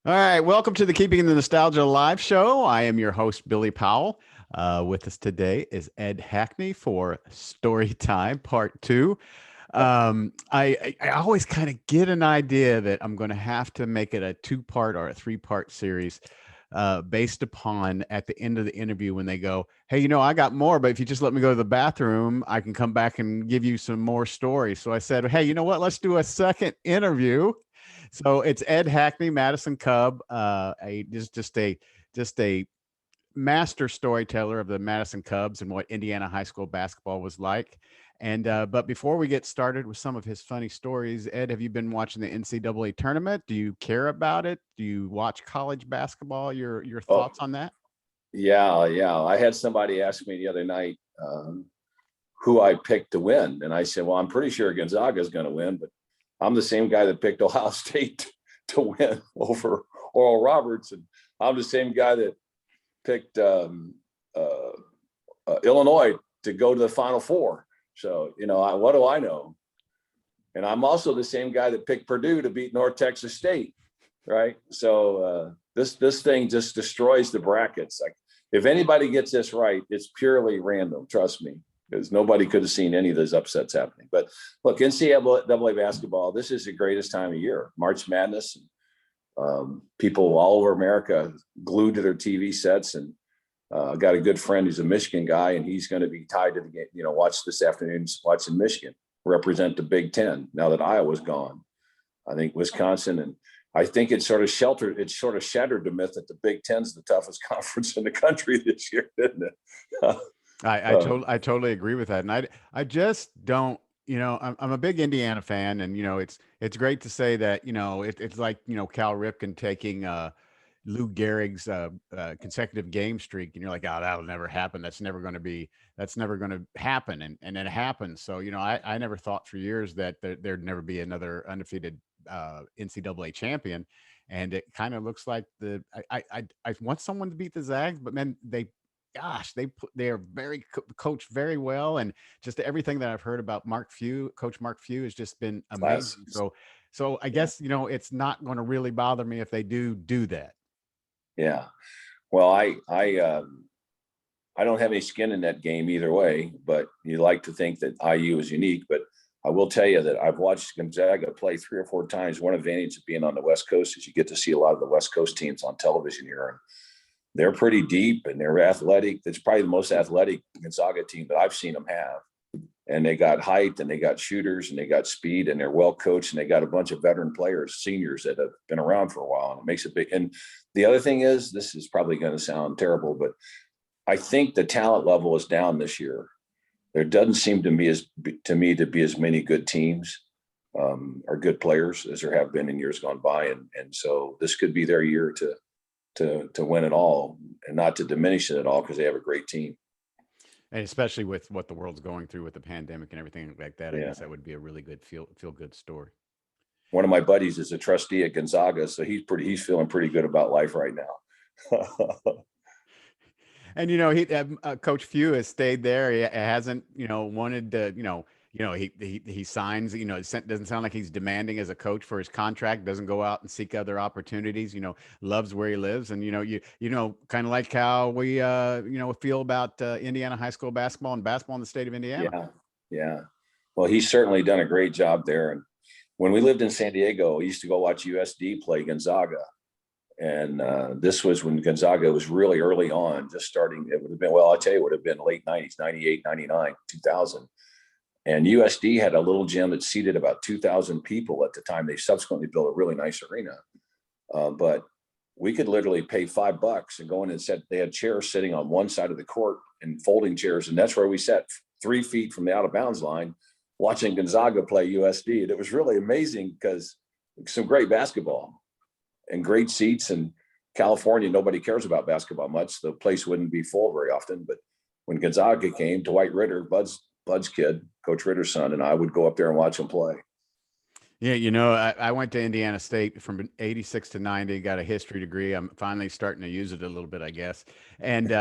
All right, welcome to the Keeping the Nostalgia Live show. I am your host, Billy Powell. With us today is Ed Hackney for Story Time Part 2. I always kind of get an idea that I'm going to have to make it a two-part or a three-part series based upon at the end of the interview when they go, hey, I got more, but if you just let me go to the bathroom, I can come back and give you some more stories. So I said, hey, you know what? Let's do a second interview. So it's Ed Hackney, Madison Cub, just a master storyteller of the Madison Cubs and what Indiana high school basketball was like. And but before we get started with some of his funny stories, Ed, have you been watching the NCAA tournament? Do you care about it? Do you watch college basketball? Your Oh, thoughts on that? yeah. I had somebody ask me the other night who I picked to win. And I said, well, I'm pretty sure Gonzaga is going to win, but I'm the same guy that picked Ohio State to win over Oral Roberts. And I'm the same guy that picked Illinois to go to the Final Four. So, what do I know? And I'm also the same guy that picked Purdue to beat North Texas State. Right. So this thing just destroys the brackets. Like, if anybody gets this right, it's purely random. Trust me, because nobody could have seen any of those upsets happening. But look, NCAA basketball, this is the greatest time of year. March Madness. People all over America glued to their TV sets. And got a good friend who's a Michigan guy, and he's going to be tied to the game. Watch this afternoon, watching Michigan represent the Big Ten now that Iowa's gone. I think Wisconsin, and I think it sort of shattered the myth that the Big Ten's the toughest conference in the country this year, didn't it? I totally agree with that, and I just don't. I'm a big Indiana fan, and it's great to say that it's like Cal Ripken taking Lou Gehrig's consecutive game streak, and you're like, oh, that'll never happen. That's never going to happen, and it happens. So I never thought for years that there'd never be another undefeated NCAA champion, and it kind of looks like I want someone to beat the Zags, but man, they are very coached very well, and just everything that I've heard about Coach Mark Few has just been Class. amazing. So I guess it's not going to really bother me if they do that. Yeah. Well, I don't have any skin in that game either way, but you like to think that IU is unique. But I will tell you that I've watched Gonzaga play 3 or 4 times. One advantage of being on the West Coast is you get to see a lot of the West Coast teams on television here. And they're pretty deep and they're athletic. It's probably the most athletic Gonzaga team that I've seen them have. And they got height and they got shooters and they got speed and they're well coached and they got a bunch of veteran players, seniors that have been around for a while. And it makes a big, and the other thing is, this is probably going to sound terrible, but I think the talent level is down this year. There doesn't seem to me to be as many good teams or good players as there have been in years gone by. And so this could be their year to win it all, and not to diminish it at all, because they have a great team. And especially with what the world's going through with the pandemic and everything like that, I Yeah. guess that would be a really good feel good story. One of my buddies is a trustee at Gonzaga, so he's feeling pretty good about life right now. And Coach Few has stayed there. He hasn't wanted to he signs. It doesn't sound like he's demanding as a coach for his contract. Doesn't go out and seek other opportunities. Loves where he lives, and kind of like how we feel about Indiana high school basketball and basketball in the state of Indiana. Yeah. Well, he's certainly done a great job there. And when we lived in San Diego, we used to go watch USD play Gonzaga. And this was when Gonzaga was really early on, just starting. It would have been, well, I'll tell you, it would have been late 90s, 98, 99, 2000. And USD had a little gym that seated about 2,000 people at the time. They subsequently built a really nice arena. But we could literally pay $5 and go in and sit. They had chairs sitting on one side of the court and folding chairs. And that's where we sat 3 feet from the out of bounds line, watching Gonzaga play USD. And it was really amazing because some great basketball and great seats. In California, nobody cares about basketball much. The place wouldn't be full very often. But when Gonzaga came, Dwight Ritter, Bud's kid, Coach Ritter's son, and I would go up there and watch him play. Yeah, I went to Indiana State from 86 to 90, got a history degree. I'm finally starting to use it a little bit, I guess. And,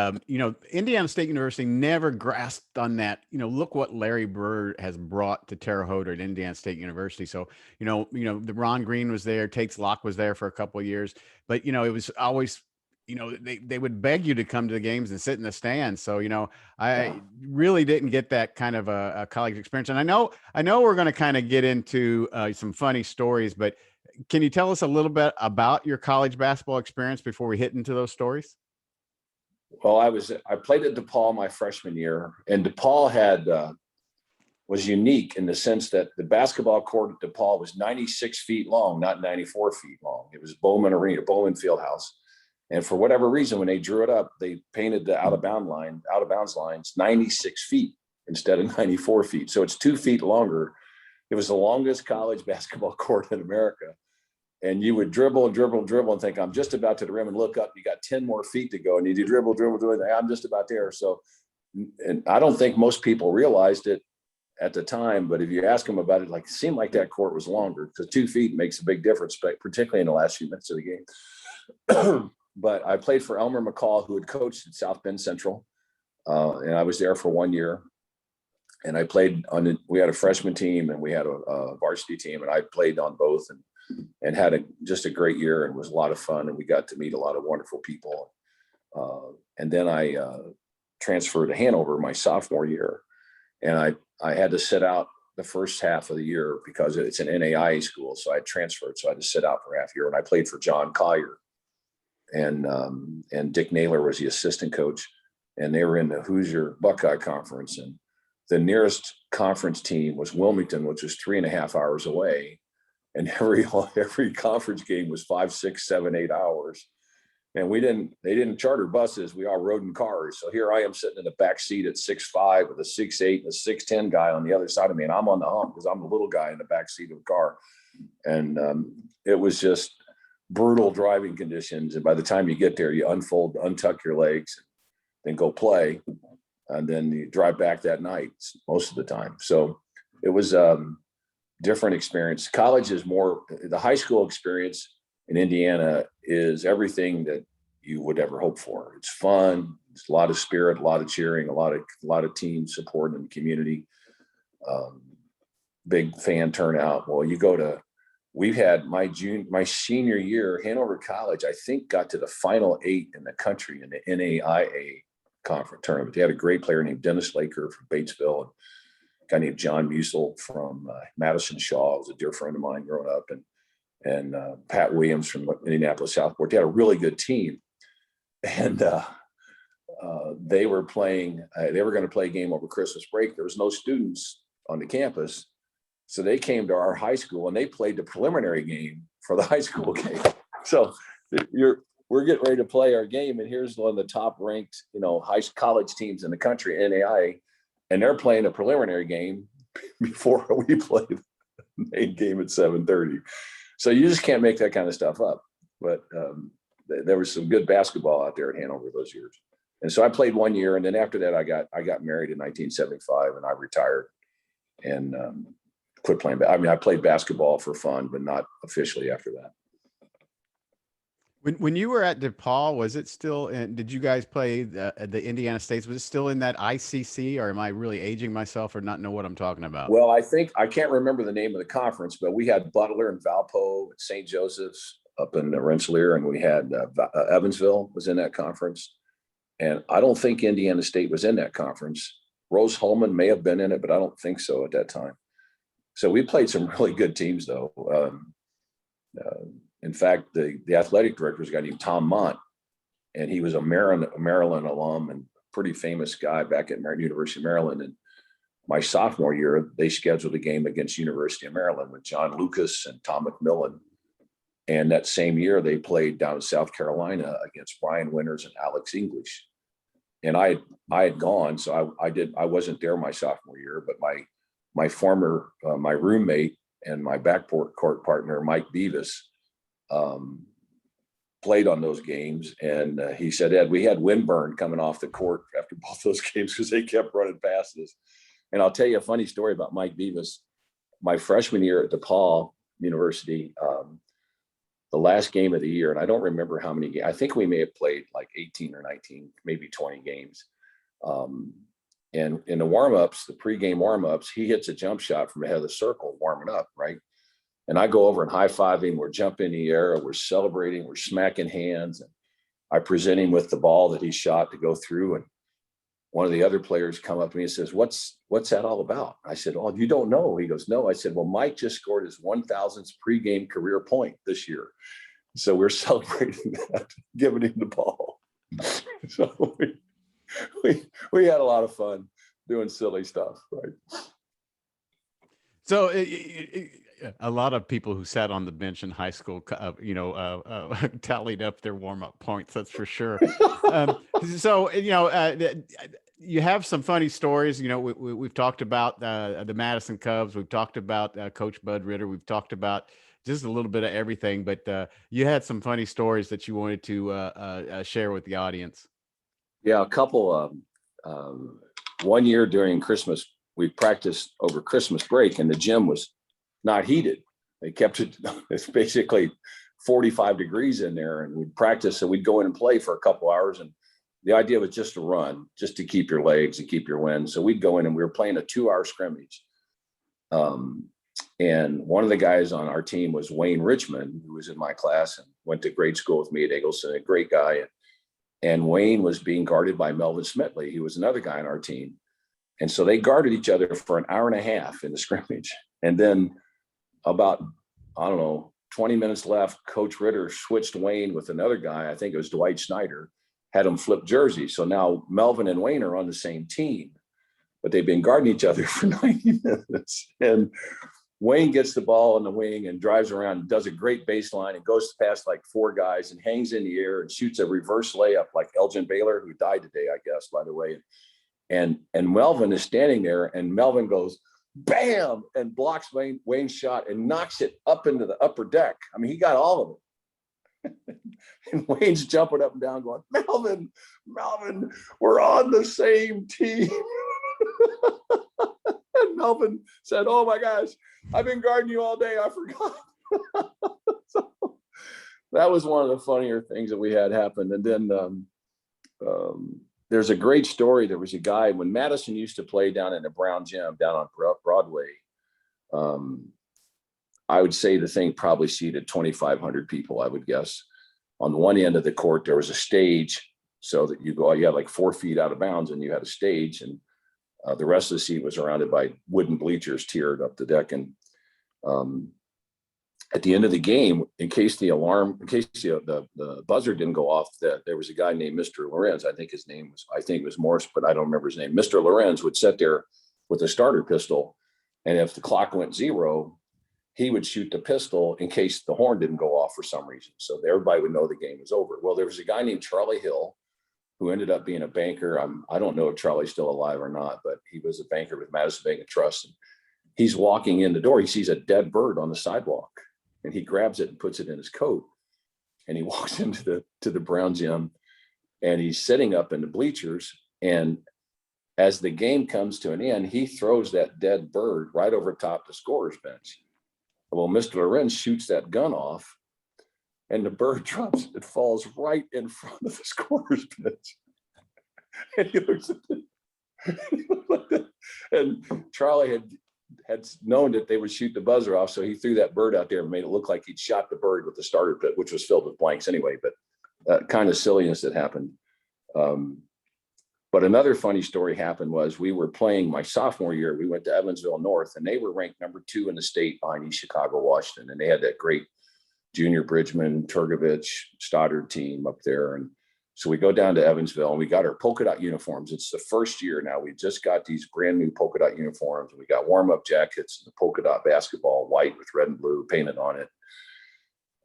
Indiana State University never grasped on that. Look what Larry Bird has brought to Terre Haute at Indiana State University. So, the Ron Green was there, Tates Locke was there for a couple of years, but, it was always, they would beg you to come to the games and sit in the stands. So, Yeah. I really didn't get that kind of a college experience. And I know we're going to kind of get into some funny stories, but can you tell us a little bit about your college basketball experience before we hit into those stories? Well, I played at DePaul my freshman year, and DePaul was unique in the sense that the basketball court at DePaul was 96 feet long, not 94 feet long. It was Bowman Arena, Bowman Fieldhouse. And for whatever reason, when they drew it up, they painted the out of bounds lines 96 feet instead of 94 feet. So it's 2 feet longer. It was the longest college basketball court in America. And you would dribble and dribble and dribble and think, I'm just about to the rim, and look up, you got 10 more feet to go. And you do dribble, dribble, dribble, I'm just about there. So, and I don't think most people realized it at the time, but if you ask them about it, like, it seemed like that court was longer, because 2 feet makes a big difference, but particularly in the last few minutes of the game. But I played for Elmer McCall, who had coached at South Bend Central. And I was there for 1 year. And I played we had a freshman team and we had a varsity team, and I played on both, and had just a great year, and was a lot of fun. And we got to meet a lot of wonderful people. And then I transferred to Hanover my sophomore year. And I had to sit out the first half of the year because it's an NAIA school. So I transferred. So I had to sit out for half a year. And I played for John Collier. And Dick Naylor was the assistant coach. And they were in the Hoosier Buckeye Conference. And the nearest conference team was Wilmington, which was 3.5 hours away. And every conference game was 5, 6, 7, 8 hours. And they didn't charter buses. We all rode in cars. So here I am sitting in the back seat at 6'5" with a 6'8" and a 6'10" guy on the other side of me. And I'm on the hump because I'm the little guy in the back seat of the car. And it was just brutal driving conditions. And by the time you get there, you untuck your legs, then go play. And then you drive back that night most of the time. So it was different experience. College is more, the high school experience in Indiana is everything that you would ever hope for. It's fun. It's a lot of spirit, a lot of cheering, a lot of team support in the community. Big fan turnout. Well, we've had my senior year, Hanover College, I think, got to the final 8 in the country in the NAIA conference tournament. They had a great player named Dennis Laker from Batesville, and a guy named John Musel from Madison Shaw, was a dear friend of mine growing up, and Pat Williams from Indianapolis Southport. They had a really good team. And they were going to play a game over Christmas break. There was no students on the campus. So they came to our high school and they played the preliminary game for the high school game. So we're getting ready to play our game, and here's one of the top ranked, college teams in the country, NAIA, and they're playing a preliminary game before we play the main game at 7:30. So you just can't make that kind of stuff up. But there was some good basketball out there at Hanover those years. And so I played 1 year, and then after that, I got married in 1975, and I retired and quit playing. I played basketball for fun, but not officially after that. When you were at DePaul, was it still did you guys play the Indiana States? Was it still in that ICC, or am I really aging myself or not know what I'm talking about? Well, I can't remember the name of the conference, but we had Butler and Valpo and St. Joseph's up in Rensselaer, and we had Evansville was in that conference. And I don't think Indiana State was in that conference. Rose-Hulman may have been in it, but I don't think so at that time. So we played some really good teams, though. In fact, the athletic director was a guy named Tom Mont, and he was a Maryland alum and pretty famous guy back at University of Maryland. And my sophomore year, they scheduled a game against University of Maryland with John Lucas and Tom McMillan. And that same year, they played down in South Carolina against Brian Winters and Alex English. And I had gone, so I wasn't there my sophomore year, but my former my roommate and my backcourt partner, Mike Beavis, played on those games. And he said, Ed, we had windburn coming off the court after both those games because they kept running past us. And I'll tell you a funny story about Mike Beavis. My freshman year at DePaul, University, the last game of the year, and I don't remember how many games. I think we may have played like 18 or 19, maybe 20 games. And in the warm-ups, the pregame warm-ups, he hits a jump shot from ahead of the circle, warming up, right? And I go over and high-five him. We're jumping in the air. We're celebrating. We're smacking hands. And I present him with the ball that he shot to go through. And one of the other players come up to me and says, what's that all about? I said, oh, you don't know. He goes, no. I said, well, Mike just scored his 1,000th pregame career point this year. So we're celebrating that, giving him the ball. So we had a lot of fun doing silly stuff, right? So a lot of people who sat on the bench in high school, tallied up their warm-up points. That's for sure. So you have some funny stories. We've talked about the Madison Cubs. We've talked about Coach Bud Ritter. We've talked about just a little bit of everything. But you had some funny stories that you wanted to share with the audience. Yeah, a couple. One year during Christmas, we practiced over Christmas break, and the gym was not heated. They kept it, it's basically 45 degrees in there, and we'd practice, and we'd go in and play for a couple hours. And the idea was just to run, just to keep your legs and keep your wind. So we'd go in, and we were playing a 2-hour scrimmage. And one of the guys on our team was Wayne Richmond, who was in my class and went to grade school with me at Eagleson, a great guy. And Wayne was being guarded by Melvin Smitley, who was another guy on our team. And so they guarded each other for an hour and a half in the scrimmage. And then about, 20 minutes left, Coach Ritter switched Wayne with another guy. I think it was Dwight Snyder, had him flip jerseys. So now Melvin and Wayne are on the same team, but they've been guarding each other for 90 minutes. And Wayne gets the ball on the wing and drives around and does a great baseline and goes past like 4 guys and hangs in the air and shoots a reverse layup like Elgin Baylor, who died today, I guess, by the way. And Melvin is standing there, and Melvin goes, bam, and blocks Wayne's shot and knocks it up into the upper deck. I mean, he got all of it. And Wayne's jumping up and down going, Melvin, we're on the same team. And Melvin said, oh my gosh, I've been guarding you all day. I forgot. So that was one of the funnier things that we had happen. And then there's a great story. There was a guy when Madison used to play down in the Brown Gym down on Broadway. I would say the thing probably seated 2,500 people, I would guess. On one end of the court, there was a stage so that you had like 4 feet out of bounds, and you had a stage, and the rest of the seat was surrounded by wooden bleachers tiered up the deck. And at the end of the game, in case the buzzer didn't go off, there was a guy named Mr. Lorenz. I think it was Morris, but I don't remember his name. Mr. Lorenz would sit there with a starter pistol, and if the clock went 0, he would shoot the pistol in case the horn didn't go off for some reason. So everybody would know the game was over. Well, there was a guy named Charlie Hill who ended up being a banker. I don't know if Charlie's still alive or not, but he was a banker with Madison Bank and Trust. And he's walking in the door. He sees a dead bird on the sidewalk, and he grabs it and puts it in his coat. And he walks into the Brown Gym, and he's sitting up in the bleachers. And as the game comes to an end, he throws that dead bird right over top the scorer's bench. Well, Mr. Lorenz shoots that gun off, and the bird drops. It falls right in front of the scorer's bench. And he looks at it. And Charlie had known that they would shoot the buzzer off, so he threw that bird out there and made it look like he'd shot the bird with the starter pit, which was filled with blanks anyway. But that kind of silliness that happened. But another funny story happened was we were playing my sophomore year. We went to Evansville North, and they were ranked number 2 in the state behind East Chicago, Washington. And they had that great Junior Bridgman, Turgovich, Stoddard team up there. And so we go down to Evansville, and we got our polka dot uniforms. It's the first year now. We just got these brand new polka dot uniforms, and we got warm-up jackets and the polka dot basketball, white with red and blue painted on it.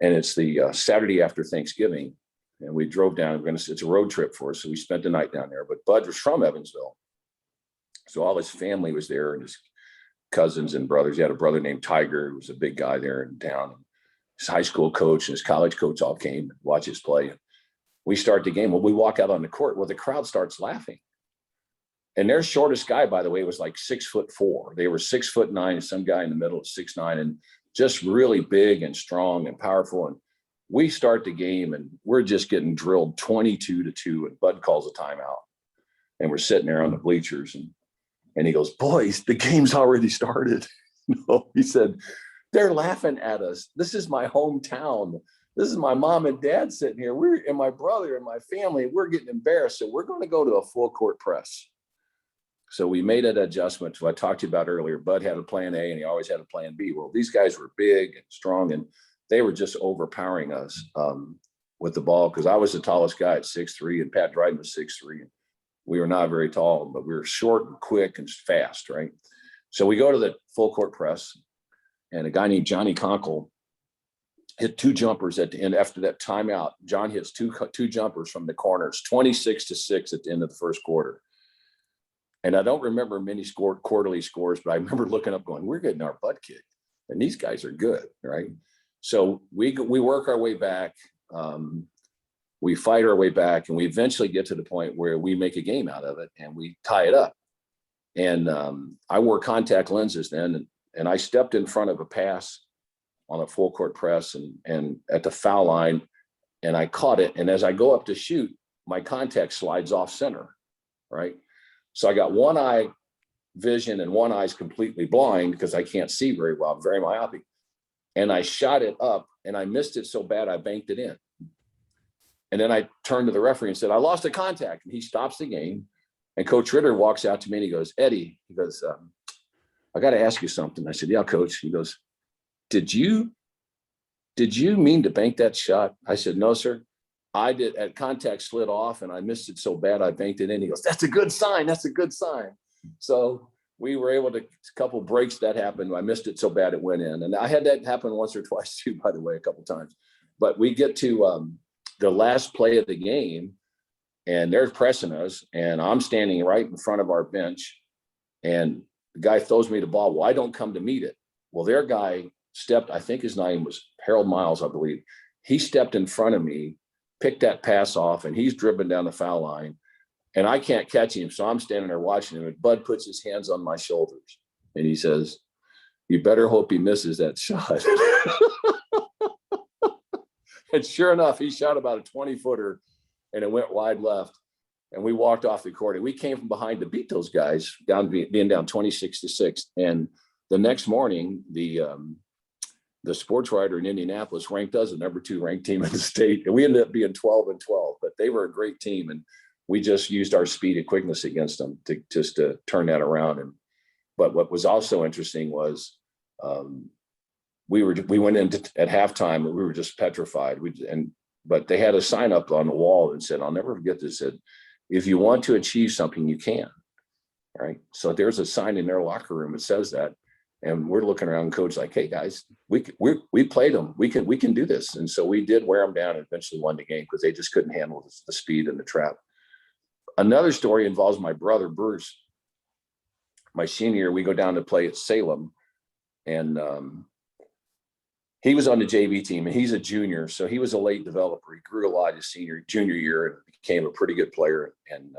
And it's the Saturday after Thanksgiving. And we drove down. It's a road trip for us, so we spent the night down there. But Bud was from Evansville, so all his family was there, and his cousins and brothers. He had a brother named Tiger, who was a big guy there in town. His high school coach and his college coach all came to watch us play. We start the game. Well, we walk out on the court. Well, the crowd starts laughing. And their shortest guy, by the way, was like 6'4". They were 6'9", and some guy in the middle is 6'9". And just really big and strong and powerful. And we start the game and we're just getting drilled 22-2, and Bud calls a timeout. And we're sitting there on the bleachers, and he goes, "Boys, the game's already started." No, he said, "They're laughing at us. This is my hometown. This is my mom and dad sitting here. And my brother and my family, we're getting embarrassed. So we're going to go to a full court press." So we made an adjustment to what I talked to you about earlier. Bud had a plan A and he always had a plan B. Well, these guys were big and strong, and they were just overpowering us with the ball, because I was the tallest guy at 6'3", and Pat Dryden was 6'3". We were not very tall, but we were short and quick and fast, right? So we go to the full court press, and a guy named Johnny Conkle hit 2 jumpers at the end. After that timeout, John hits two jumpers from the corners, 26-6 at the end of the first quarter. And I don't remember many quarterly scores, but I remember looking up going, we're getting our butt kicked, and these guys are good, right? So we work our way back. We fight our way back, and we eventually get to the point where we make a game out of it and we tie it up. And I wore contact lenses then, and I stepped in front of a pass on a full court press and at the foul line, and I caught it. And as I go up to shoot, my contact slides off center, right? So I got one eye vision and one eye's completely blind because I can't see very well. I'm very myopic. And I shot it up and I missed it so bad I banked it in. And then I turned to the referee and said, "I lost a contact." And he stops the game. And Coach Ritter walks out to me and he goes, "Eddie," he goes, "I got to ask you something." I said, "Yeah, Coach." He goes, Did you mean to bank that shot?" I said, "No, sir. I did. At contact slid off and I missed it so bad I banked it in." He goes, "That's a good sign. That's a good sign." So we were able to, a couple breaks that happened. I missed it so bad it went in. And I had that happen once or twice too, by the way, a couple times. But we get to the last play of the game, and they're pressing us, and I'm standing right in front of our bench, and the guy throws me the ball. Well, I don't come to meet it. Well, their guy stepped, I think his name was Harold Miles, I believe. He stepped in front of me, picked that pass off, and he's dribbling down the foul line, and I can't catch him. So I'm standing there watching him, and Bud puts his hands on my shoulders and he says, "You better hope he misses that shot." And sure enough, he shot about a 20-footer and it went wide left. And we walked off the court, and we came from behind to beat those guys, being down 26-6. And the next morning, the sports writer in Indianapolis ranked us the number 2 ranked team in the state. And we ended up being 12-12, but they were a great team. And we just used our speed and quickness against them to turn that around. But what was also interesting was we went in at halftime and we were just petrified. But they had a sign up on the wall that said, I'll never forget this, said, "If you want to achieve something, you can." Right. So there's a sign in their locker room that says that. And we're looking around, coach, like, "Hey guys, we played them. We can do this." And so we did wear them down and eventually won the game because they just couldn't handle the speed and the trap. Another story involves my brother, Bruce. My senior year, we go down to play at Salem, and he was on the JV team, and he's a junior. So he was a late developer. He grew a lot his junior year and became a pretty good player and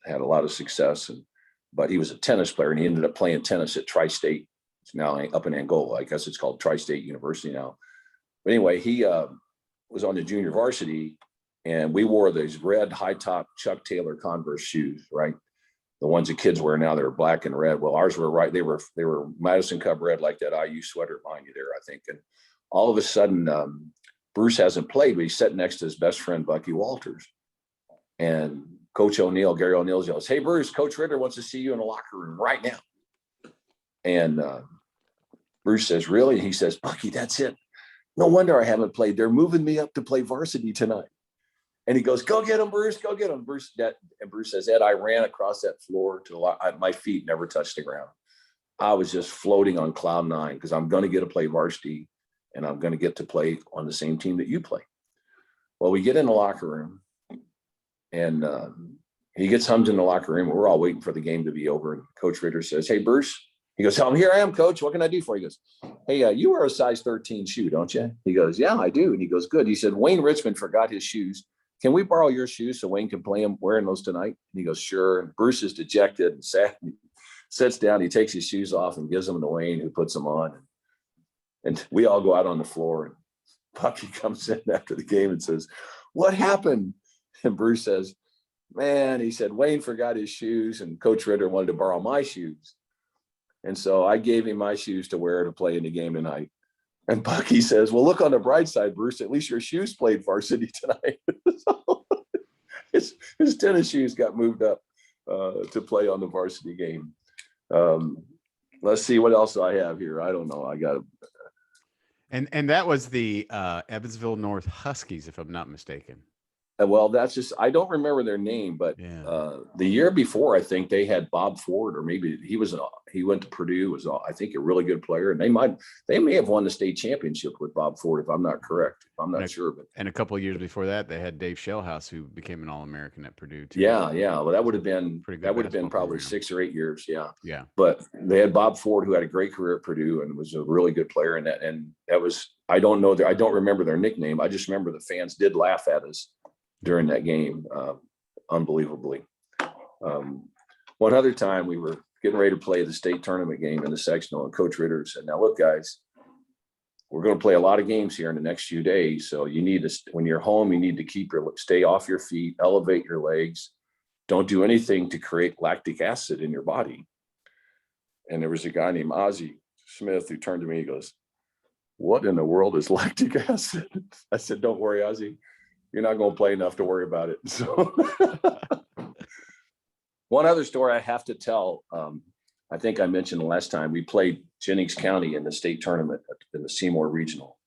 had a lot of success. But he was a tennis player, and he ended up playing tennis at Tri-State. It's now up in Angola. I guess it's called Tri-State University now. But anyway, he was on the junior varsity, and we wore these red high top Chuck Taylor Converse shoes, right? The ones the kids wear now, they were black and red. Well, ours were right. They were Madison Cub red, like that IU sweater behind you there, I think. And all of a sudden, Bruce hasn't played, but he's sitting next to his best friend, Bucky Walters. And Coach O'Neill, Gary O'Neill, yells, "Hey, Bruce, Coach Ritter wants to see you in the locker room right now." And Bruce says, "Really?" He says, "Bucky, that's it. No wonder I haven't played. They're moving me up to play varsity tonight." And he goes, "Go get him, Bruce. Go get him." And Bruce says, "Ed, I ran across that floor to my feet never touched the ground. I was just floating on cloud 9 because I'm going to get to play varsity, and I'm going to get to play on the same team that you play." Well, we get in the locker room, and he gets hummed in the locker room. We're all waiting for the game to be over. And Coach Ritter says, "Hey, Bruce." He goes, "Oh, here I am, Coach. What can I do for you?" He goes, "Hey, you wear a size 13 shoe, don't you?" He goes, "Yeah, I do." And he goes, "Good." He said, "Wayne Richmond forgot his shoes. Can we borrow your shoes so Wayne can play them wearing those tonight?" And he goes, "Sure." And Bruce is dejected and sad. He sits down. He takes his shoes off and gives them to Wayne, who puts them on. And we all go out on the floor, and Bucky comes in after the game and says, "What happened?" And Bruce says, "Man," he said, "Wayne forgot his shoes, and Coach Ritter wanted to borrow my shoes. And so I gave him my shoes to wear to play in the game tonight." And Bucky says, "Well, look on the bright side, Bruce, at least your shoes played varsity tonight." So his tennis shoes got moved up to play on the varsity game. Let's see what else I have here. I don't know. I got to. And that was the Evansville North Huskies, if I'm not mistaken. Well, that's just, I don't remember their name, but Yeah. the year before, I think they had Bob Ford, or maybe he went to Purdue, was I think a really good player, and they may have won the state championship with Bob Ford, if I'm not correct. I'm not sure, but and a couple of years before that, they had Dave Shellhouse, who became an All-American at Purdue too. Yeah. Well, that would have been probably program. 6 or 8 years. Yeah. Yeah. But they had Bob Ford, who had a great career at Purdue and was a really good player. And that was, I don't remember their nickname. I just remember the fans did laugh at us during that game, unbelievably. One other time, we were getting ready to play the state tournament game in the sectional, and Coach Ritter said, "Now look, guys, we're going to play a lot of games here in the next few days. So you need to, when you're home, you need to stay off your feet, elevate your legs. Don't do anything to create lactic acid in your body." And there was a guy named Ozzie Smith who turned to me, he goes, "What in the world is lactic acid?" I said, "Don't worry, Ozzie. You're not going to play enough to worry about it." So one other story I have to tell. I think I mentioned the last time we played Jennings County in the state tournament in the Seymour Regional.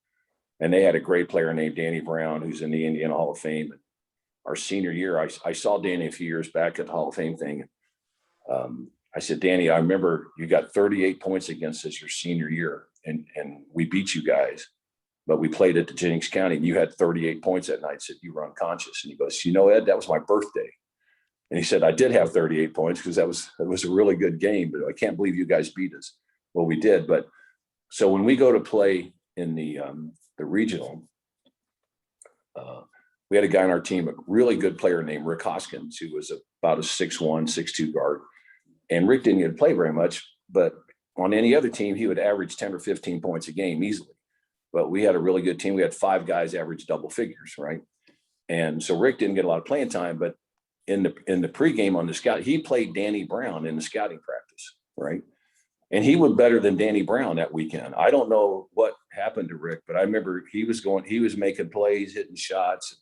And they had a great player named Danny Brown, who's in the Indiana Hall of Fame. And our senior year, I saw Danny a few years back at the Hall of Fame thing. I said, "Danny, I remember you got 38 points against us your senior year, and we beat you guys. But we played at the Jennings County, and you had 38 points that night." Said, "You were unconscious." And he goes, "You know, Ed, that was my birthday." And he said, "I did have 38 points because that was a really good game, but I can't believe you guys beat us." Well, we did. But so when we go to play in the regional, we had a guy on our team, a really good player named Rick Hoskins, who was about a 6'1", 6'2" guard. And Rick didn't get to play very much, but on any other team, he would average 10 or 15 points a game easily. But we had a really good team. We had 5 guys average double figures, right? And so Rick didn't get a lot of playing time, but in the pregame on the scout, he played Danny Brown in the scouting practice, right? And he was better than Danny Brown that weekend. I don't know what happened to Rick, but I remember he was making plays, hitting shots,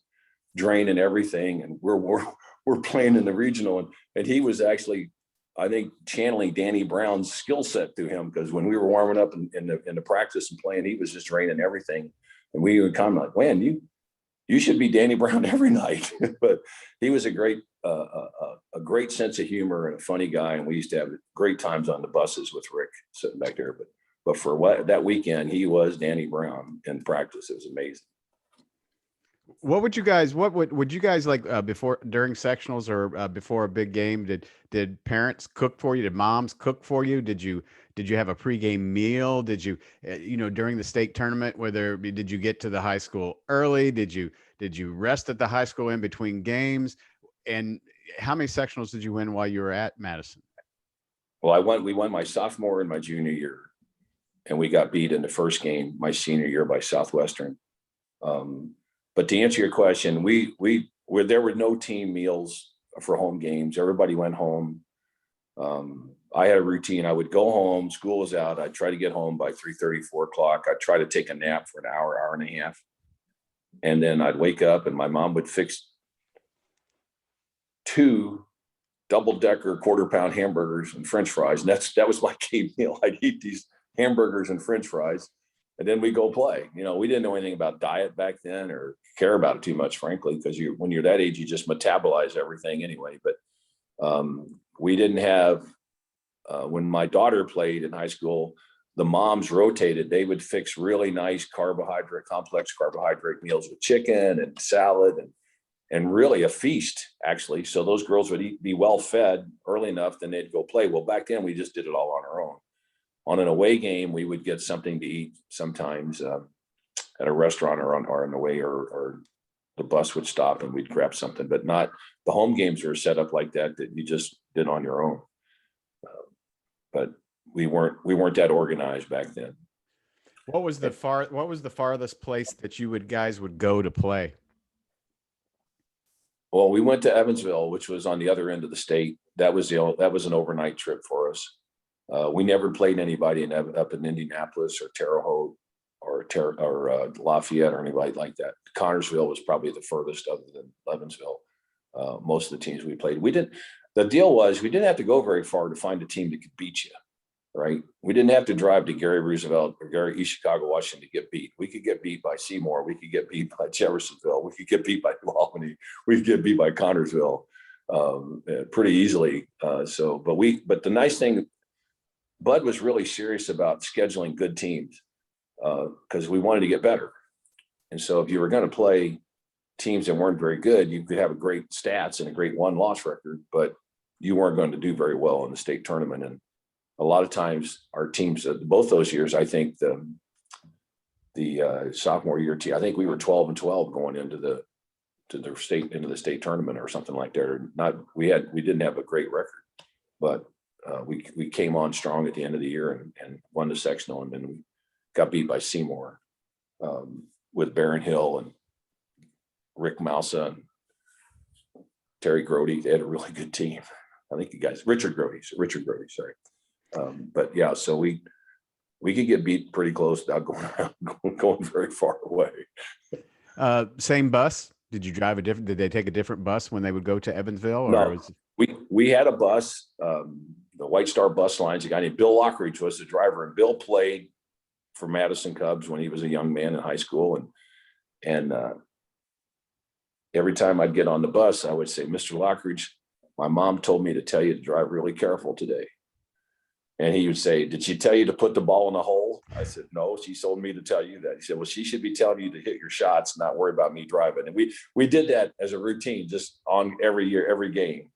draining everything. And we're playing in the regional, and he was actually, I think, channeling Danny Brown's skill set through him, because when we were warming up in the practice and playing, he was just draining everything. And we were kind of like, "Man, you should be Danny Brown every night." But he was a great sense of humor and a funny guy, and we used to have great times on the buses with Rick sitting back there. But for that weekend, he was Danny Brown in practice. It was amazing. What would you guys like during sectionals or before a big game? Did parents cook for you? Did moms cook for you? Did you have a pregame meal? Did you during the state tournament, did you get to the high school early? Did you rest at the high school in between games? And how many sectionals did you win while you were at Madison? Well, we won my sophomore and my junior year, and we got beat in the first game my senior year by Southwestern. But to answer your question, there were no team meals for home games. Everybody went home. I had a routine. I would go home. School was out. I'd try to get home by 3:30, 4 o'clock. I'd try to take a nap for an hour and a half. And then I'd wake up, and my mom would fix 2 double-decker quarter-pound hamburgers and French fries. And that was my game meal. I'd eat these hamburgers and French fries, and then we go play. We didn't know anything about diet back then or care about it too much, frankly, because when you're that age, you just metabolize everything anyway. But we didn't have, when my daughter played in high school, the moms rotated. They would fix really nice complex carbohydrate meals with chicken and salad and really a feast, actually. So those girls would be well fed early enough, then they'd go play. Well, back then we just did it all on our own. On an away game, we would get something to eat sometimes at a restaurant or on the way, or the bus would stop and we'd grab something, but not the home games were set up like that you just did on your own. But we weren't that organized back then. What was the farthest place that you guys would go to play? Well, we went to Evansville, which was on the other end of the state. That was an overnight trip for us. We never played anybody up in Indianapolis or Terre Haute or Lafayette or anybody like that. Connersville was probably the furthest other than Evansville. Most of the teams we played, the deal was we didn't have to go very far to find a team that could beat you, right? We didn't have to drive to Gary Roosevelt or East Chicago, Washington to get beat. We could get beat by Seymour. We could get beat by Jeffersonville. We could get beat by New Albany. We could get beat by Connersville pretty easily. But the nice thing, Bud was really serious about scheduling good teams because we wanted to get better. And so if you were going to play teams that weren't very good, you could have a great stats and a great one-loss record, but you weren't going to do very well in the state tournament. And a lot of times our teams, both those years, I think the sophomore year team, I think we were 12-12 going into the state tournament or something like that. We didn't have a great record, but we came on strong at the end of the year and won the sectional, and then we got beat by Seymour with Barron Hill and Rick Mousa and Terry Grody. They had a really good team. I think you guys, Richard Grody, sorry. But yeah, so we could get beat pretty close without going very far away. Same bus? Did you drive did they take a different bus when they would go to Evansville? Or no, we had a bus, the White Star Bus Lines. A guy named Bill Lockridge was the driver, and Bill played for Madison Cubs when he was a young man in high school. And every time I'd get on the bus, I would say, "Mr. Lockridge, my mom told me to tell you to drive really careful today." And he would say, "Did she tell you to put the ball in the hole?" I said, "No, she told me to tell you that." He said, "Well, she should be telling you to hit your shots, not worry about me driving." And we did that as a routine, just on every year, every game.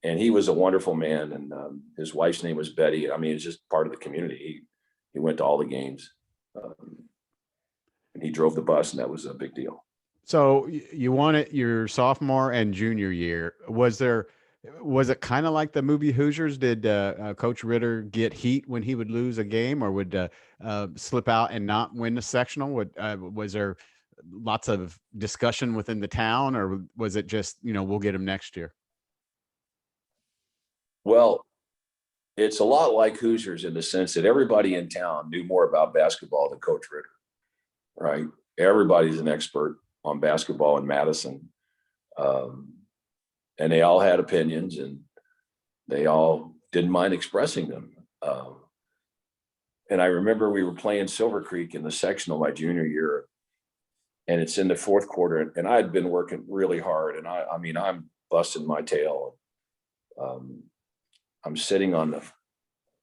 And he was a wonderful man. And his wife's name was Betty. I mean, it's just part of the community. He went to all the games, and he drove the bus, and that was a big deal. So you won it your sophomore and junior year. Was it kind of like the movie Hoosiers? Did Coach Ritter get heat when he would lose a game, or would slip out and not win the sectional? Was there lots of discussion within the town, or was it just, we'll get him next year? Well, it's a lot like Hoosiers in the sense that everybody in town knew more about basketball than Coach Ritter, right? Everybody's an expert on basketball in Madison. And they all had opinions, and they all didn't mind expressing them. And I remember we were playing Silver Creek in the sectional my junior year, and it's in the fourth quarter, and I had been working really hard, and I mean, I'm busting my tail. I'm sitting under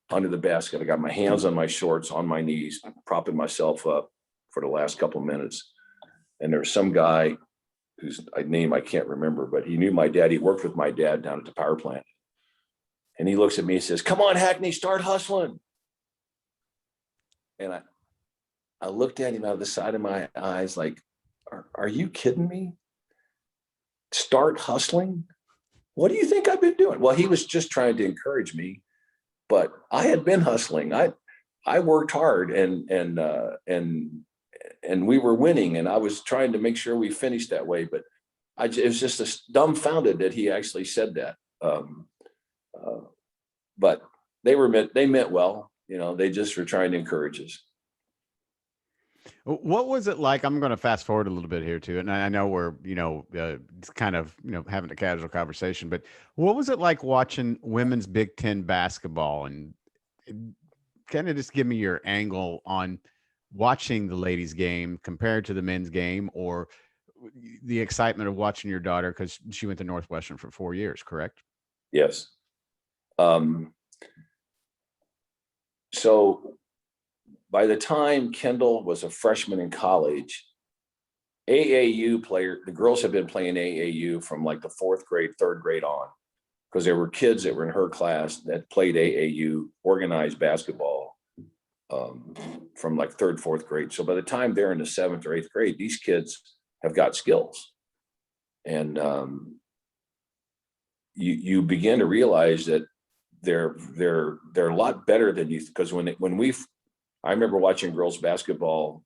the basket. I got my hands on my shorts, on my knees, propping myself up for the last couple of minutes. And there's some guy whose name I can't remember, but he knew my dad. He worked with my dad down at the power plant. And he looks at me and says, "Come on, Hackney, start hustling." And I looked at him out of the side of my eyes like, are you kidding me? Start hustling? What do you think I've been doing? Well, he was just trying to encourage me, but I had been hustling. I worked hard and we were winning, and I was trying to make sure we finished that way. But it was just dumbfounded that he actually said that. But they meant well, they just were trying to encourage us. What was it like? I'm going to fast forward a little bit here too. And I know we're, kind of, having a casual conversation, but what was it like watching women's Big Ten basketball? And kind of just give me your angle on watching the ladies game compared to the men's game, or the excitement of watching your daughter, because she went to Northwestern for 4 years, correct? Yes. So by the time Kendall was a freshman in college, the girls had been playing AAU from like the fourth grade, third grade on, because there were kids that were in her class that played AAU organized basketball from like third, fourth grade. So by the time they're in the seventh or eighth grade, these kids have got skills. And you begin to realize that they're a lot better than you, because when we I remember watching girls basketball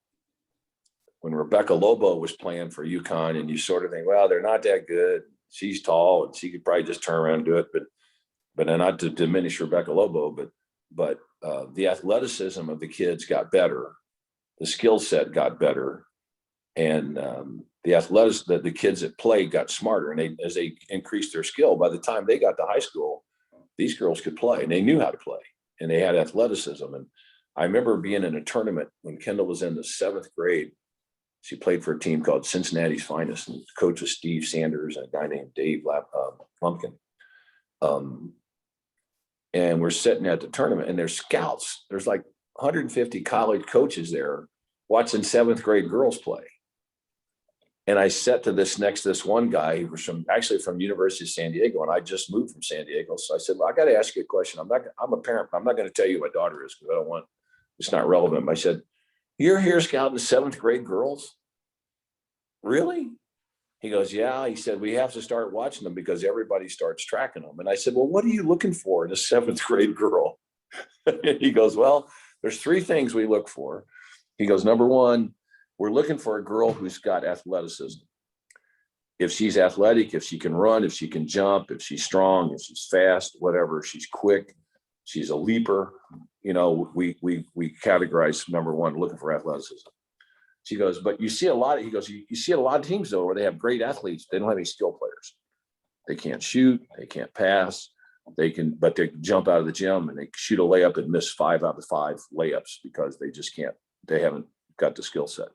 when Rebecca Lobo was playing for UConn, and you sort of think, well, they're not that good. She's tall and she could probably just turn around and do it. But not to diminish Rebecca Lobo, but the athleticism of the kids got better. The skill set got better. And the athletics that the kids that played got smarter. And as they increased their skill, by the time they got to high school, these girls could play and they knew how to play and they had athleticism. And I remember being in a tournament when Kendall was in the 7th grade. She played for a team called Cincinnati's Finest, and the coach was Steve Sanders and a guy named Dave Lumpkin. And we're sitting at the tournament, and there's scouts. There's like 150 college coaches there watching 7th grade girls play. And I said to this one guy who was from University of San Diego, and I just moved from San Diego. So I said, well, I got to ask you a question. I'm a parent, but I'm not going to tell you who my daughter is because it's not relevant. But I said, you're here scouting 7th grade girls? Really? He goes, yeah. He said, we have to start watching them because everybody starts tracking them. And I said, well, what are you looking for in a 7th grade girl? And he goes, well, there's 3 things we look for. He goes, number 1, we're looking for a girl who's got athleticism. If she's athletic, if she can run, if she can jump, if she's strong, if she's fast, whatever, she's quick, she's a leaper, we categorize number 1, looking for athleticism. She goes, but you see a lot of teams though, where they have great athletes. They don't have any skill players. They can't shoot, they can't pass, but they jump out of the gym and they shoot a layup and miss 5 out of 5 layups because they haven't got the skill set.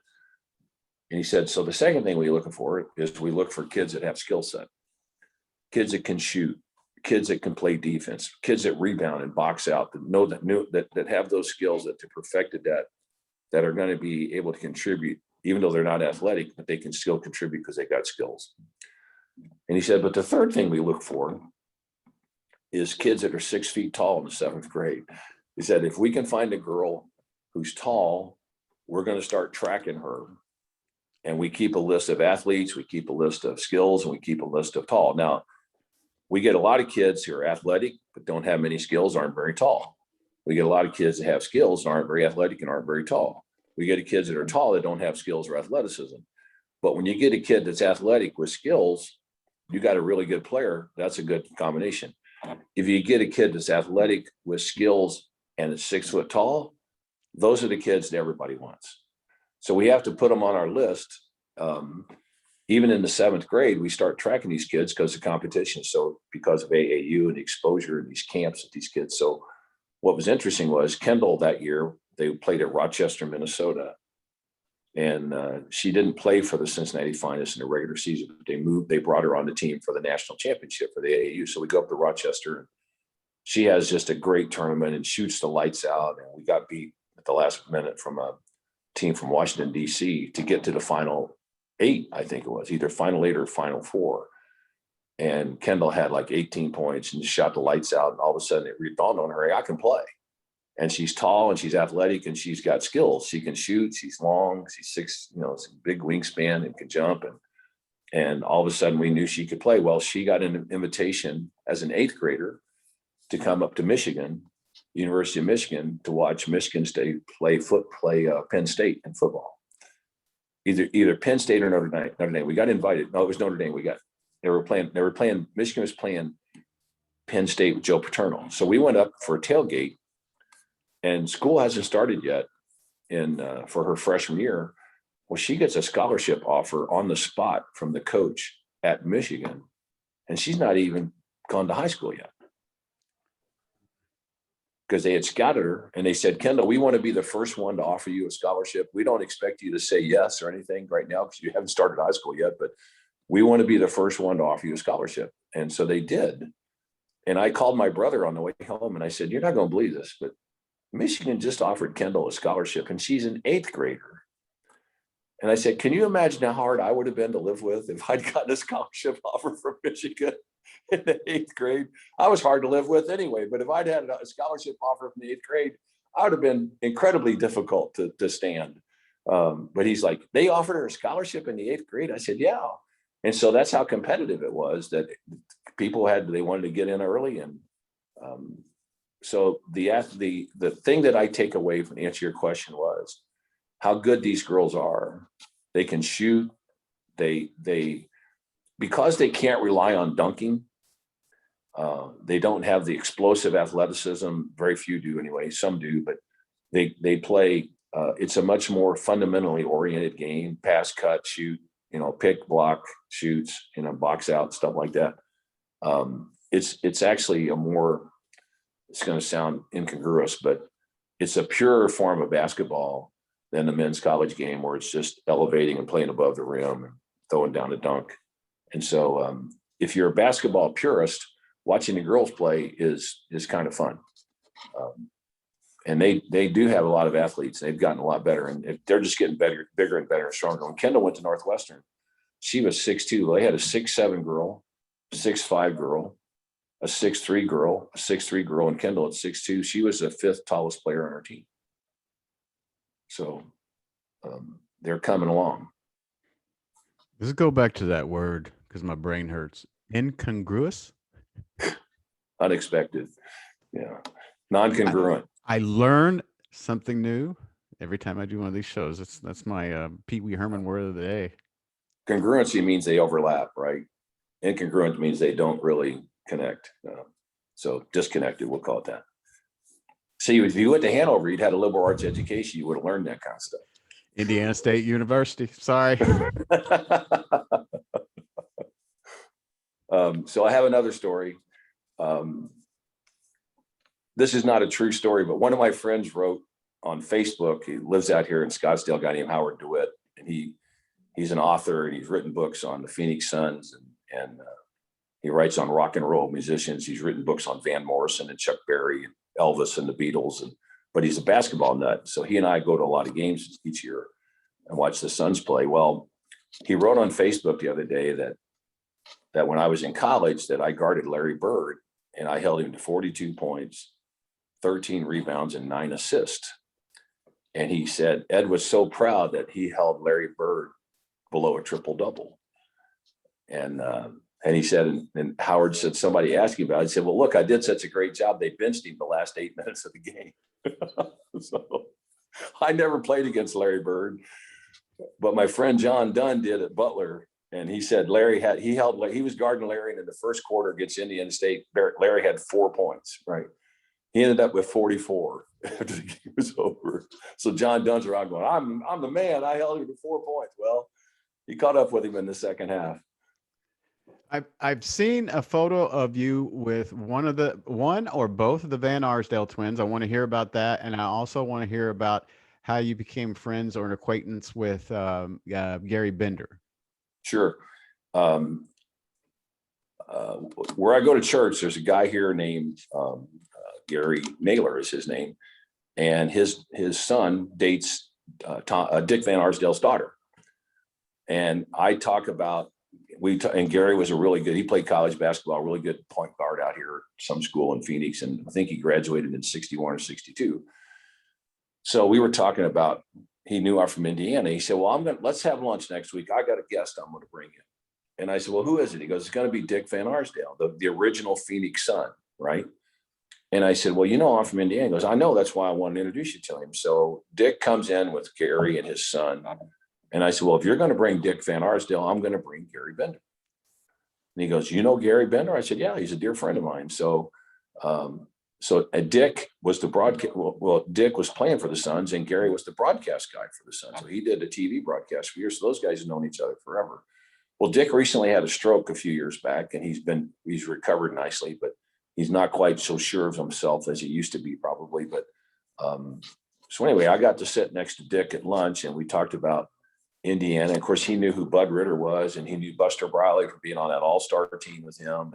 And he said, so the second thing we're looking for is we look for kids that have skill set, kids that can shoot, kids that can play defense, kids that rebound and box out, that have those skills that perfected that are going to be able to contribute, even though they're not athletic, but they can still contribute because they got skills. And he said, but the third thing we look for is kids that are 6 feet tall in the 7th grade. He said, if we can find a girl who's tall, we're going to start tracking her. And we keep a list of athletes, we keep a list of skills, and we keep a list of tall. Now, we get a lot of kids who are athletic, but don't have many skills, aren't very tall. We get a lot of kids that have skills and aren't very athletic and aren't very tall. We get kids that are tall that don't have skills or athleticism. But when you get a kid that's athletic with skills, you got a really good player. That's a good combination. If you get a kid that's athletic with skills and is 6 foot tall, those are the kids that everybody wants. So we have to put them on our list. Even in the 7th grade, we start tracking these kids because of competition. So because of AAU and the exposure and these camps with these kids. So what was interesting was Kendall that year, they played at Rochester, Minnesota. And she didn't play for the Cincinnati Finest in the regular season. But they brought her on the team for the national championship for the AAU. So we go up to Rochester and she has just a great tournament and shoots the lights out. And we got beat at the last minute from a team from Washington, D.C. to get to the final 8, I think it was, either final 8 or final 4. And Kendall had like 18 points and shot the lights out. And all of a sudden it dawned on her, hey, I can play. And she's tall and she's athletic and she's got skills. She can shoot, she's long, she's 6, it's a big wingspan and can jump. And all of a sudden we knew she could play. Well, she got an invitation as an 8th grader to come up to Michigan, University of Michigan, to watch Michigan State play Penn State in football. Either Penn State or Notre Dame. We got invited. No, it was Notre Dame. Michigan was playing Penn State with Joe Paterno. So we went up for a tailgate, and school hasn't started yet for her freshman year. Well, she gets a scholarship offer on the spot from the coach at Michigan, and she's not even gone to high school yet. Because they had scouted her and they said, Kendall, we want to be the first one to offer you a scholarship. We don't expect you to say yes or anything right now because you haven't started high school yet, but we want to be the first one to offer you a scholarship. And so they did. And I called my brother on the way home and I said, you're not going to believe this, but Michigan just offered Kendall a scholarship and she's an 8th grader. And I said, can you imagine how hard I would have been to live with if I'd gotten a scholarship offer from Michigan in the 8th grade? I was hard to live with anyway, but if I'd had a scholarship offer from the 8th grade, I would have been incredibly difficult to stand. But he's like, they offered her a scholarship in the 8th grade? I said, yeah. And so that's how competitive it was, that they wanted to get in early. And so the thing that I take away from the answer to your question was how good these girls are. They can shoot. They because they can't rely on dunking. They don't have the explosive athleticism. Very few do anyway. Some do, but they play. It's a much more fundamentally oriented game: pass, cut, shoot. Pick, block, shoots. Box out, stuff like that. It's actually a more. It's going to sound incongruous, but it's a purer form of basketball than the men's college game, where it's just elevating and playing above the rim and throwing down a dunk. And so, if you're a basketball purist, watching the girls play is kind of fun. And they do have a lot of athletes. They've gotten a lot better, and they're just getting better, bigger and better and stronger. When Kendall went to Northwestern, she was 6'2". They had a 6'7" girl, 6'5" girl, a 6'3" girl, a 6'3" girl, and Kendall at 6'2". She was the 5th tallest player on our team. So they're coming along. Let's go back to that word because my brain hurts. Incongruous? Unexpected. Yeah. Non-congruent. I learn something new every time I do one of these shows. That's my Pee Wee Herman word of the day. Congruency means they overlap, right? Incongruent means they don't really connect. So disconnected, we'll call it that. See, if you went to Hanover, you'd had a liberal arts education, you would have learned that kind of stuff. Indiana State University. Sorry. So I have another story. This is not a true story, but one of my friends wrote on Facebook. He lives out here in Scottsdale, a guy named Howard DeWitt, and he's an author, and he's written books on the Phoenix Suns, and he writes on rock and roll musicians. He's written books on Van Morrison and Chuck Berry and Elvis and the Beatles, but he's a basketball nut. So he and I go to a lot of games each year and watch the Suns play. Well, he wrote on Facebook the other day that when I was in college, that I guarded Larry Bird, and I held him to 42 points, 13 rebounds, and 9 assists. And he said Ed was so proud that he held Larry Bird below a triple-double. And he said, and Howard said, somebody asked him about it. He said, well, look, I did such a great job. They benched him the last 8 minutes of the game. So I never played against Larry Bird, but my friend John Dunn did at Butler. And he said he was guarding Larry, and in the first quarter against Indiana State, Larry had 4 points, right? He ended up with 44 after the game was over. So John Dunn's around going, I'm the man. I held him to 4 points. Well, he caught up with him in the second half. I've seen a photo of you with one or both of the Van Arsdale twins. I want to hear about that, and I also want to hear about how you became friends or an acquaintance with Gary Bender. Sure. Where I go to church, there's a guy here named Gary Naylor is his name, and his son dates Dick Van Arsdale's daughter. And I talk about and Gary was he played college basketball, really good point guard out here at some school in Phoenix, and I think he graduated in 61 or 62. So we were talking about, he knew I'm from Indiana. He said, well, let's have lunch next week. I got a guest I'm going to bring in. And I said, well, who is it? He goes, it's going to be Dick Van Arsdale, the original Phoenix Sun, right? And I said, well, I'm from Indiana. He goes, I know, that's why I wanted to introduce you to him. So Dick comes in with Gary and his son. And I said, well, if you're going to bring Dick Van Arsdale, I'm going to bring Gary Bender. And he goes, you know Gary Bender? I said, yeah, he's a dear friend of mine. So Dick was the broadcast. Well, Dick was playing for the Suns, and Gary was the broadcast guy for the Suns. So he did the TV broadcast for years. So those guys have known each other forever. Well, Dick recently had a stroke a few years back, and he's recovered nicely, but he's not quite so sure of himself as he used to be, probably. But so anyway, I got to sit next to Dick at lunch, and we talked about Indiana. Of course, he knew who Bud Ritter was, and he knew Buster Briley for being on that all-star team with him.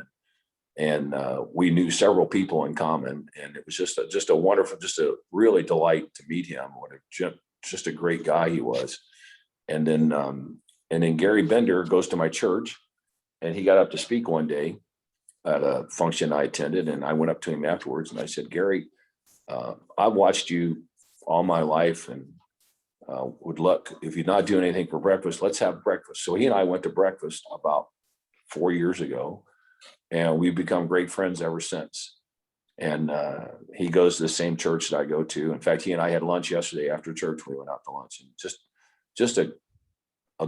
And we knew several people in common, and it was just a wonderful, just a really delight to meet him. Just a great guy he was. And then Gary Bender goes to my church, and he got up to speak one day at a function I attended, and I went up to him afterwards, and I said, Gary, I've watched you all my life, and would look, if you're not doing anything for breakfast, let's have breakfast. So he and I went to breakfast about 4 years ago, and we've become great friends ever since. And he goes to the same church that I go to. In fact, he and I had lunch yesterday after church. We went out to lunch, and just a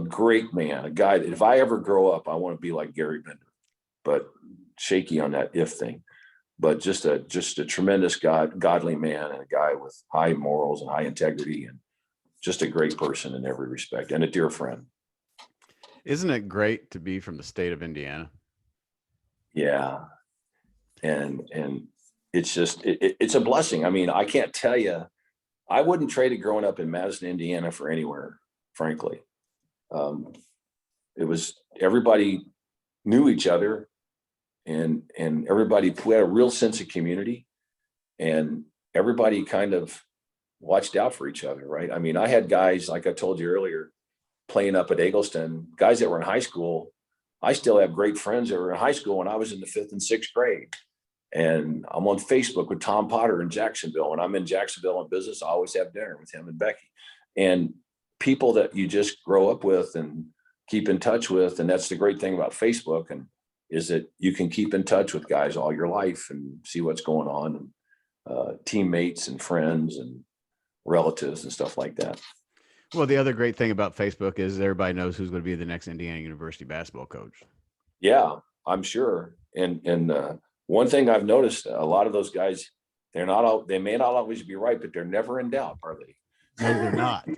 great man, a guy that if I ever grow up, I want to be like Gary Bender, but shaky on that if thing. But just a tremendous godly man, and a guy with high morals and high integrity, and just a great person in every respect, and a dear friend. Isn't it great to be from the state of Indiana? Yeah. And it's just, it's a blessing. I mean, I can't tell you, I wouldn't trade it growing up in Madison, Indiana for anywhere, frankly. It was, everybody knew each other, and everybody, we had a real sense of community, and everybody kind of watched out for each other, right? I mean, I had guys, like I told you earlier, playing up at Eggleston, guys that were in high school. I still have great friends that were in high school when I was in the 5th and 6th grade. And I'm on Facebook with Tom Potter in Jacksonville. When I'm in Jacksonville in business, I always have dinner with him and Becky. And people that you just grow up with and keep in touch with. And that's the great thing about Facebook, and is that you can keep in touch with guys all your life and see what's going on, and teammates and friends and relatives and stuff like that. Well, the other great thing about Facebook is everybody knows who's going to be the next Indiana University basketball coach. Yeah, I'm sure. And one thing I've noticed, a lot of those guys, they may not always be right, but they're never in doubt, are they? No, they're not.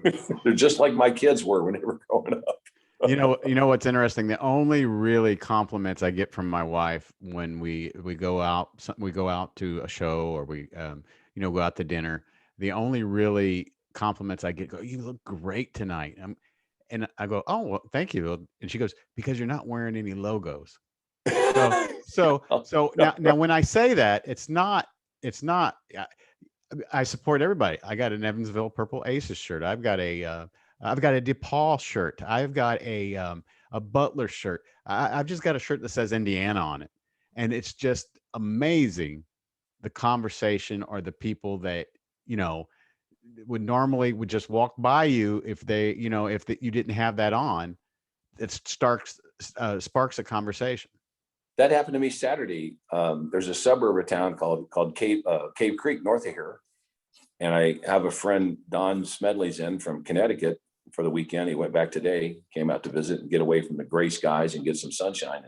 They're just like my kids were when they were growing up. You know what's interesting? The only really compliments I get from my wife when we go out to a show, or we go out to dinner. The only really compliments I get go, "You look great tonight." And I go, "Oh, well, thank you." And she goes, "Because you're not wearing any logos." So now when I say that, it's not. I support everybody. I got an Evansville Purple Aces shirt. I've got a DePaul shirt. I've got a Butler shirt. I've just got a shirt that says Indiana on it, and it's just amazing the conversation, or the people that would normally would just walk by you if they you didn't have that on. It sparks a conversation. That happened to me Saturday. There's a suburb of town called Cave Creek, north of here. And I have a friend, Don Smedley's in from Connecticut for the weekend. He went back today, came out to visit and get away from the gray skies and get some sunshine.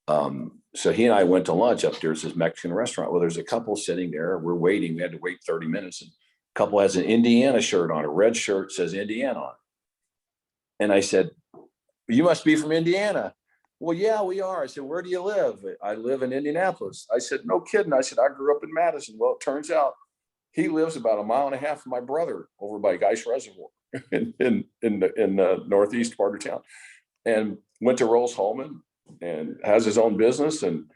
So he and I went to lunch upstairs at this Mexican restaurant. Well, there's a couple sitting there. We're waiting. We had to wait 30 minutes. And a couple has an Indiana shirt on, a red shirt, says Indiana on it. And I said, "You must be from Indiana." "Well, yeah, we are." I said, "Where do you live?" "I live in Indianapolis." I said, "No kidding." I said, "I grew up in Madison." Well, it turns out he lives about 1.5 miles from my brother over by Geis Reservoir in the northeast part of town, and went to Rolls-Holman and has his own business. And,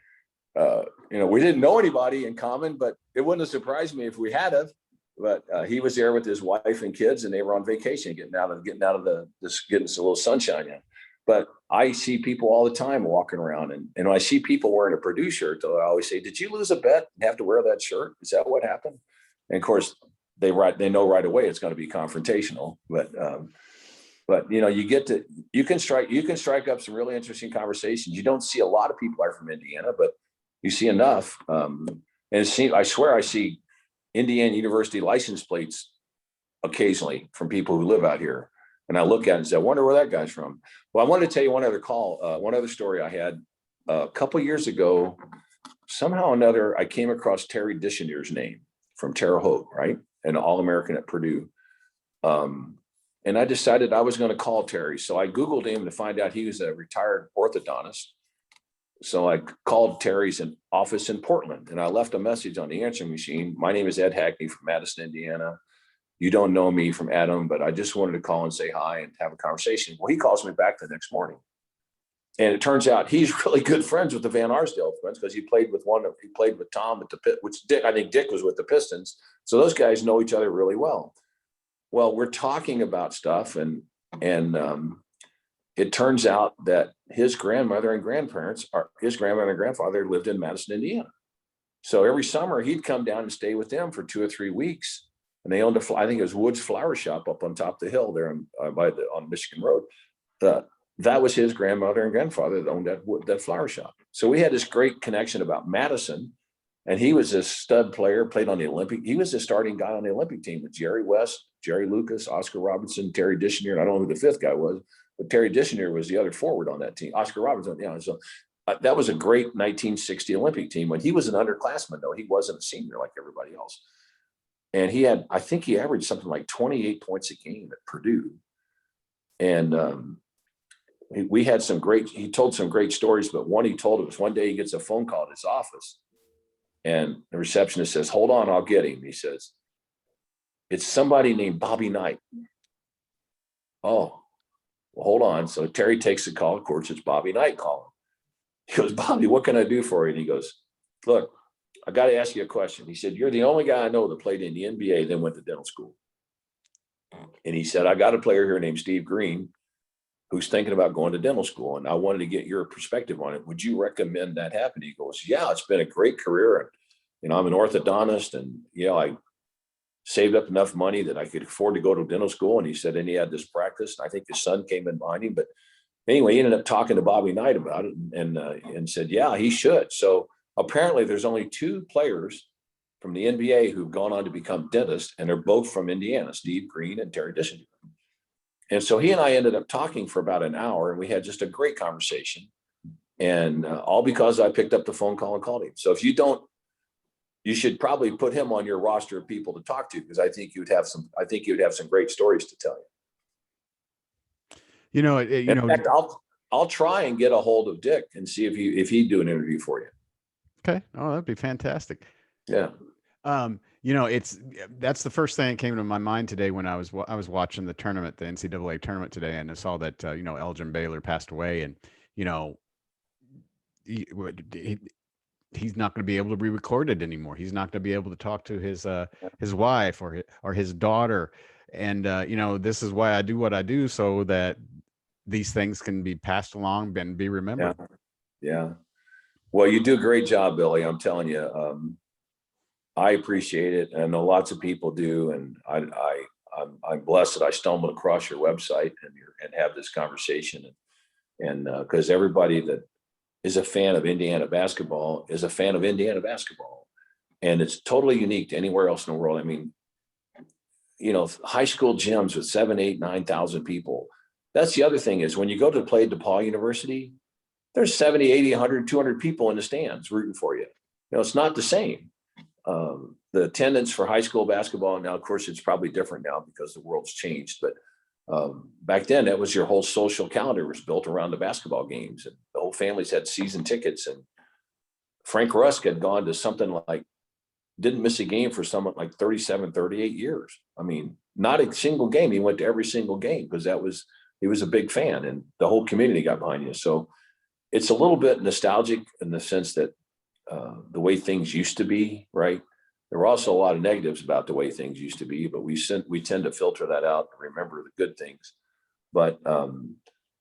we didn't know anybody in common, but it wouldn't have surprised me if we had have. But he was there with his wife and kids, and they were on vacation, getting out of getting some little sunshine in. But I see people all the time walking around, and when I see people wearing a Purdue shirt, I always say, "Did you lose a bet and have to wear that shirt? Is that what happened?" And of course, they know right away it's going to be confrontational. But you can strike up some really interesting conversations. You don't see a lot of people are from Indiana, but you see enough. And I swear I see Indiana University license plates occasionally from people who live out here. And I look at it and say, "I wonder where that guy's from." Well, I wanted to tell you one other story I had a couple years ago. Somehow or another, I came across Terry Dishenier's name from Terre Haute, right? An All-American at Purdue. And I decided I was going to call Terry. So I Googled him to find out he was a retired orthodontist. So I called Terry's office in Portland, and I left a message on the answering machine. "My name is Ed Hackney from Madison, Indiana. You don't know me from Adam, but I just wanted to call and say hi and have a conversation." Well, he calls me back the next morning. And it turns out he's really good friends with the Van Arsdale twins, because he played with Tom at the Pit, I think Dick was with the Pistons. So those guys know each other really well. Well, we're talking about stuff, and it turns out that his grandmother and grandfather lived in Madison, Indiana. So every summer he'd come down and stay with them for 2 or 3 weeks. And they owned I think it was Wood's Flower Shop up on top of the hill there on Michigan Road. That was his grandmother and grandfather that owned that flower shop. So we had this great connection about Madison. And he was a stud player, played on the Olympic. He was the starting guy on the Olympic team with Jerry West, Jerry Lucas, Oscar Robertson, Terry Dishonier. And I don't know who the fifth guy was, but Terry Dishonier was the other forward on that team. Oscar Robertson, yeah. So that was a great 1960 Olympic team. When he was an underclassman, though, he wasn't a senior like everybody else. And he had, I think he averaged something like 28 points a game at Purdue. And we had some great, he told some great stories, but one he told was one day he gets a phone call at his office and the receptionist says, "Hold on, I'll get him." He says, "It's somebody named Bobby Knight." "Oh, well, hold on." So Terry takes the call. Of course, it's Bobby Knight calling. He goes, "Bobby, what can I do for you?" And he goes, "Look, I got to ask you a question." He said, "You're the only guy I know that played in the NBA, then went to dental school." And he said, "I got a player here named Steve Green who's thinking about going to dental school. And I wanted to get your perspective on it. Would you recommend that happen?" He goes, "Yeah, it's been a great career. And, I'm an orthodontist and, I saved up enough money that I could afford to go to dental school." And he said, and he had this practice. And I think his son came in behind him. But anyway, he ended up talking to Bobby Knight about it and said, yeah, he should. So apparently there's only two players from the NBA who've gone on to become dentists, and they're both from Indiana, Steve Green and Terry Dishonier. And so he and I ended up talking for about an hour, and we had just a great conversation. And all because I picked up the phone call and called him. So if you don't, you should probably put him on your roster of people to talk to, because I think you'd have some great stories to tell you. In fact, I'll try and get a hold of Dick and see if he'd do an interview for you. Okay. Oh, that'd be fantastic. Yeah. That's the first thing that came to my mind today when I was watching the tournament, the NCAA tournament today, and I saw that Elgin Baylor passed away, and he's not going to be able to be recorded anymore. He's not going to be able to talk to his wife or his daughter, and this is why I do what I do, so that these things can be passed along and be remembered. Yeah. Well, you do a great job, Billy. I'm telling you. I appreciate it. And I know lots of people do. And I'm blessed that I stumbled across your website and have this conversation. And because everybody that is a fan of Indiana basketball is a fan of Indiana basketball. And it's totally unique to anywhere else in the world. I mean, high school gyms with 7,000, 8,000, 9,000 people. That's the other thing, is when you go to play at DePaul University, there's 70, 80, 100, 200 people in the stands rooting for you. It's not the same. The attendance for high school basketball now, of course, it's probably different now because the world's changed. But back then, that was your whole social calendar was built around the basketball games, and the whole families had season tickets. And Frank Rusk had gone to something like, didn't miss a game for something like 37, 38 years. I mean, not a single game. He went to every single game because he was a big fan, and the whole community got behind you. So it's a little bit nostalgic in the sense that the way things used to be, right? There were also a lot of negatives about the way things used to be, but we tend to filter that out and remember the good things. But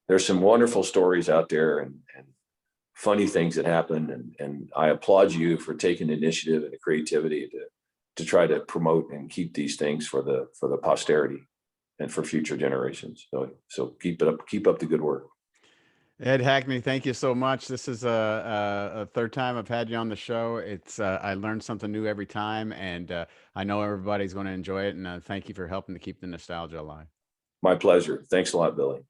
there's some wonderful stories out there and funny things that happen. And I applaud you for taking the initiative and the creativity to try to promote and keep these things for the posterity and for future generations. So keep it up. Keep up the good work. Ed Hackney, thank you so much. This is a third time I've had you on the show. It's I learned something new every time, and I know everybody's going to enjoy it. And thank you for helping to keep the nostalgia alive. My pleasure. Thanks a lot, Billy.